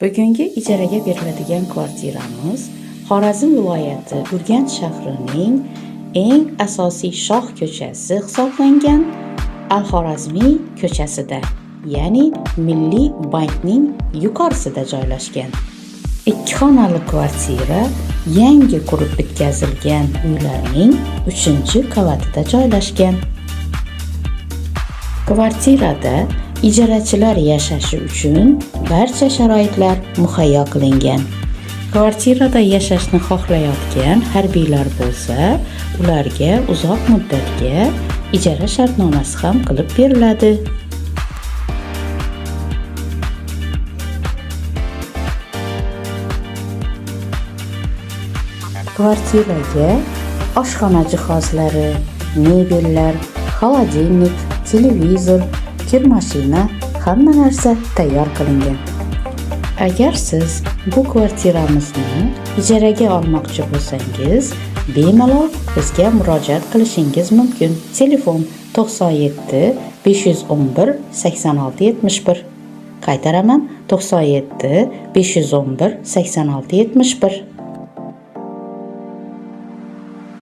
Bugungi ijaraga beriladigan kvartiramiz Xorazm viloyati Urganch shahrining eng asosiy shoh ko'chasi hisoblangan Al-Xorazmiy ko'chasida, ya'ni Milliy bankning yuqorisida joylashgan. 2 xonali kvartira yangi qurib bitkazilgan uylarning 3-qavatida joylashgan. Kvartirada ijarachilar yashashi uchun barcha sharoitlar muhayyo qilingan. Kvartirada yashashni xohlayotgan harbiylar bo'lsa, ularga uzoq muddatga ijara shartnomasi ham qilib beriladi. Kvartiraga oshxona jihozlari, mebellar, xolodilnik, televizor, kir mashina, hamma narsa tayyor qilingan. Agar siz bu kvartiramizni ijaraga olmoqchi bo'lsangiz, bemalol bizga murojaat qilishingiz mumkin. Telefon 97 511 86 71. Qaytaraman, 97 511 86 71.